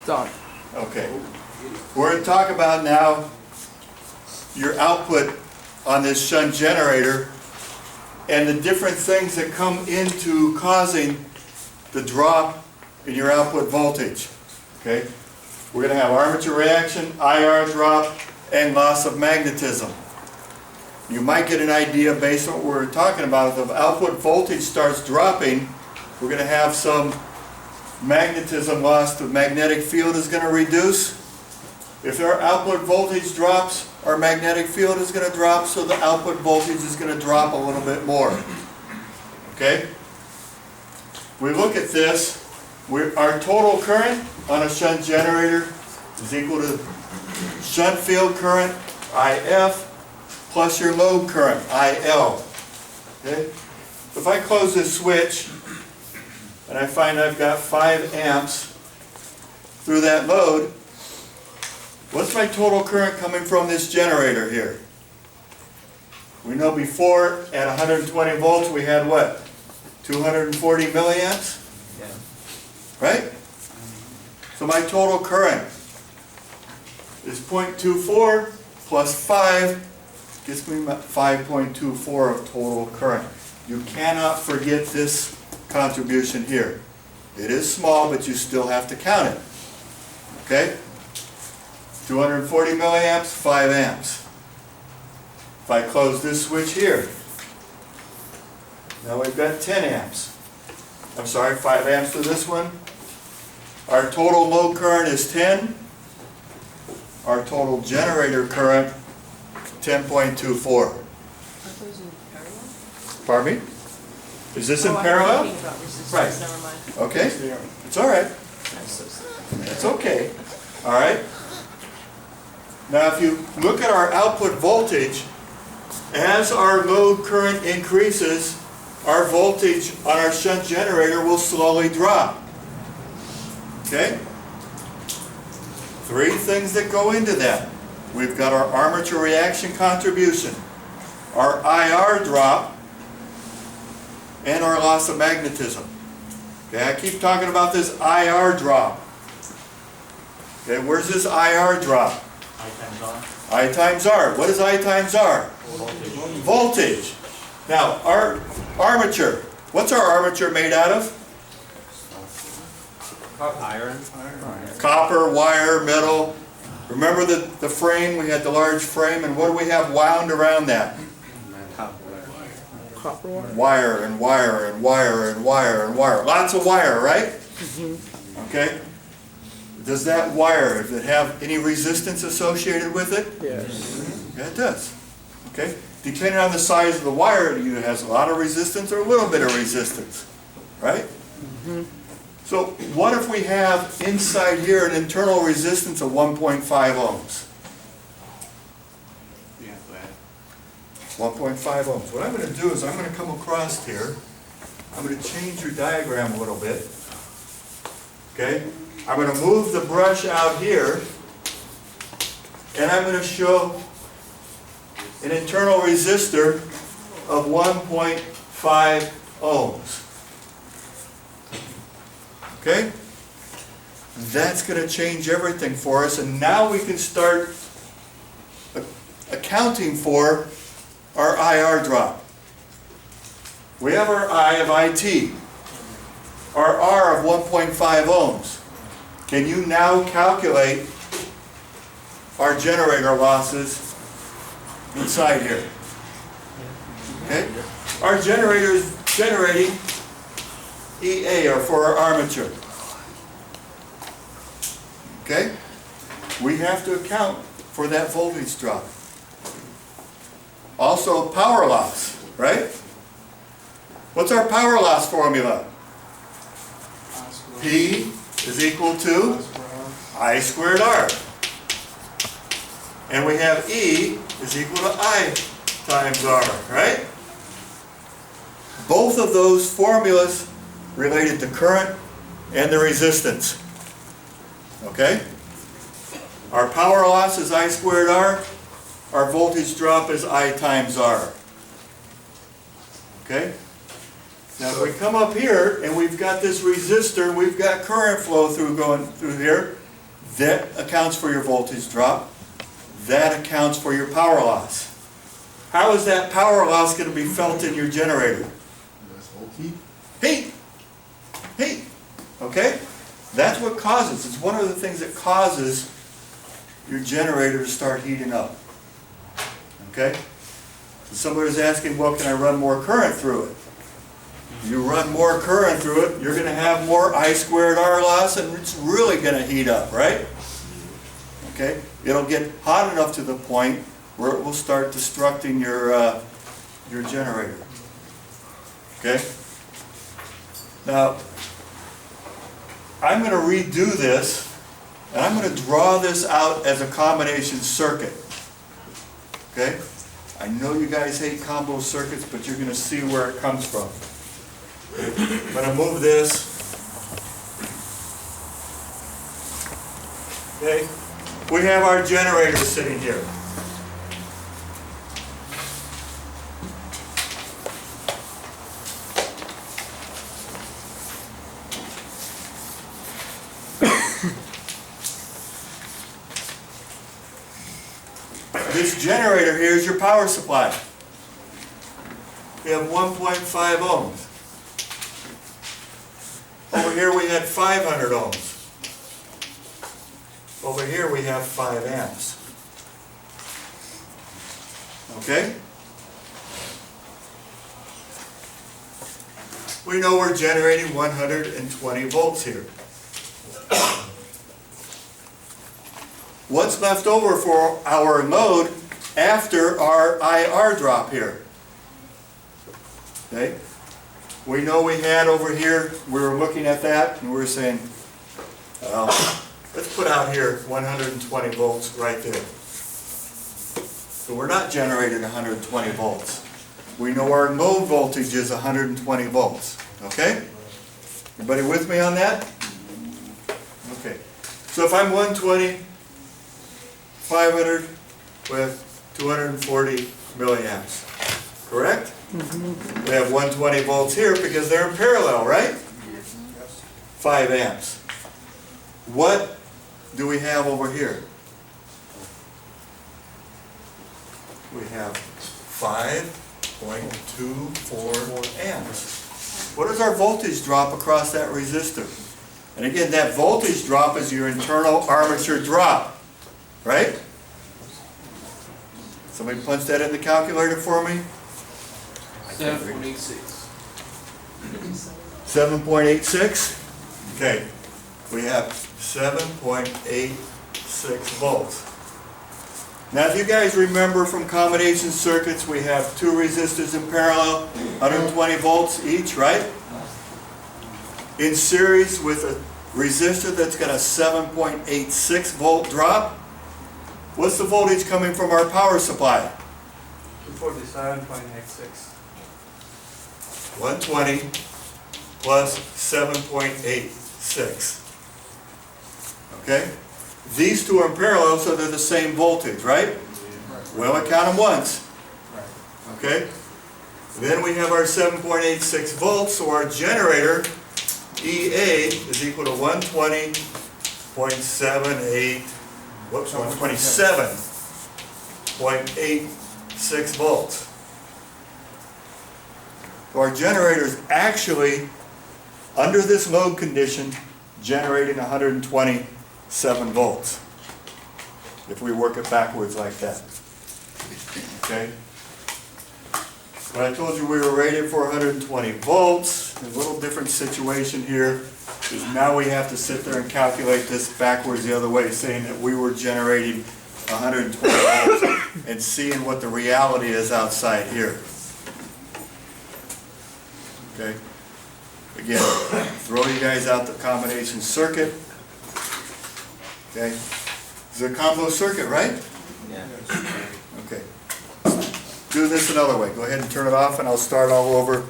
Done. Okay. We're going to talk about now your output on this shunt generator and the different things that come into causing the drop in your output voltage. Okay? We're going to have armature reaction, IR drop, and loss of magnetism. You might get an idea based on what we're talking about. If the output voltage starts dropping, we're going to have some magnetism loss. The magnetic field is going to reduce. If our output voltage drops, our magnetic field is going to drop, so the output voltage is going to drop a little bit more. Okay? We look at this. Our total current on a shunt generator is equal to shunt field current, IF, plus your load current, IL. Okay? If I close this switch, and I find I've got 5 amps through that load, what's my total current coming from this generator here? We know before at 120 volts we had what? 240 milliamps? Yeah. Right? So my total current is 0.24 plus 5 gives me 5.24 of total current. You cannot forget this contribution here. It is small, but you still have to count it. Okay? 240 milliamps, 5 amps. If I close this switch here, now we've got 10 amps. I'm sorry, 5 amps to this one. Our total load current is 10. Our total generator current, 10.24. Pardon me? Is this in parallel? Right. Never mind. Okay. It's all right. That's so sad. It's okay. All right. Now if you look at our output voltage, as our load current increases, our voltage on our shunt generator will slowly drop. Okay? 3 things that go into that. We've got our armature reaction contribution, our IR drop, and our loss of magnetism. Okay, I keep talking about this IR drop. Okay, where's this IR drop? I times R. I times R. What is I times R? Voltage. Now, our armature. What's our armature made out of? Iron. Copper, wire, metal. Remember the frame? We had the large frame, and what do we have wound around that? Copper wire. Wire and wire and wire and wire and wire. Lots of wire, right? Okay? Does that wire, does it have any resistance associated with it? Yes. Yeah, it does. Okay? Depending on the size of the wire, it either has a lot of resistance or a little bit of resistance. Right? So what if we have inside here an internal resistance of 1.5 ohms? 1.5 ohms. What I'm going to do is I'm going to come across here. I'm going to change your diagram a little bit. Okay? I'm going to move the brush out here, and I'm going to show an internal resistor of 1.5 ohms. Okay? That's going to change everything for us, and now we can start accounting for our IR drop. We have our I of IT, our R of 1.5 ohms. Can you now calculate our generator losses inside here? Okay? Our generator is generating EA, or for our armature. Okay? We have to account for that voltage drop. Also power loss, right? What's our power loss formula? P is equal to I squared R. And we have E is equal to I times R, right? Both of those formulas related to current and the resistance. Okay? Our power loss is I squared R. Our voltage drop is I times R. Okay? Now if we come up here and we've got this resistor, we've got current flow through going through here, That accounts for your voltage drop. That accounts for your power loss. How is that power loss going to be felt in your generator? Heat. Heat. Okay? That's what causes. It's one of the things that causes your generator to start heating up. Okay? So somebody's asking, well, can I run more current through it? You run more current through it, you're going to have more I squared R loss, and it's really going to heat up, right? Okay? It'll get hot enough to the point where it will start destructing your generator. Okay? Now, I'm going to redo this, and I'm going to draw this out as a combination circuit. Okay? I know you guys hate combo circuits, but you're going to see where it comes from. I'm going to move this. Okay? We have our generator sitting here. This generator here is your power supply. We have 1.5 ohms. Over here we had 500 ohms. Over here we have 5 amps. Okay? We know we're generating 120 volts here. What's left over for our load after our IR drop here? Okay? We know we had over here, we were looking at that, and we were saying, well, let's put out here 120 volts right there. So we're not generating 120 volts. We know our load voltage is 120 volts. Okay? Everybody with me on that? Okay. So if I'm 120, 500 with 240 milliamps. Correct? Mm-hmm. We have 120 volts here because they're in parallel, right? Yes. 5 amps. What do we have over here? We have 5.24 amps. What is our voltage drop across that resistor? And again, that voltage drop is your internal armature drop. Right? Somebody punch that in the calculator for me? 7.86. 7.86? Okay. We have 7.86 volts. Now if you guys remember from combination circuits, we have 2 resistors in parallel, 120 volts each, right? In series with a resistor that's got a 7.86 volt drop. What's the voltage coming from our power supply? 247.86. 120 plus 7.86. Okay? These two are in parallel, so they're the same voltage, right? We only count them once. Okay? Then we have our 7.86 volts, so our generator, EA, is equal to 120.78, whoops, 127.86 volts. So our generator is actually, under this load condition, generating 127 volts. If we work it backwards like that. Okay? But I told you we were rated for 120 volts. A little different situation here is now we have to sit there and calculate this backwards the other way, saying that we were generating 120 volts and seeing what the reality is outside here. Okay? Again, throw you guys out the combination circuit. Okay? It's a combo circuit, right? Yeah. Okay. Do this another way. Go ahead and turn it off and I'll start all over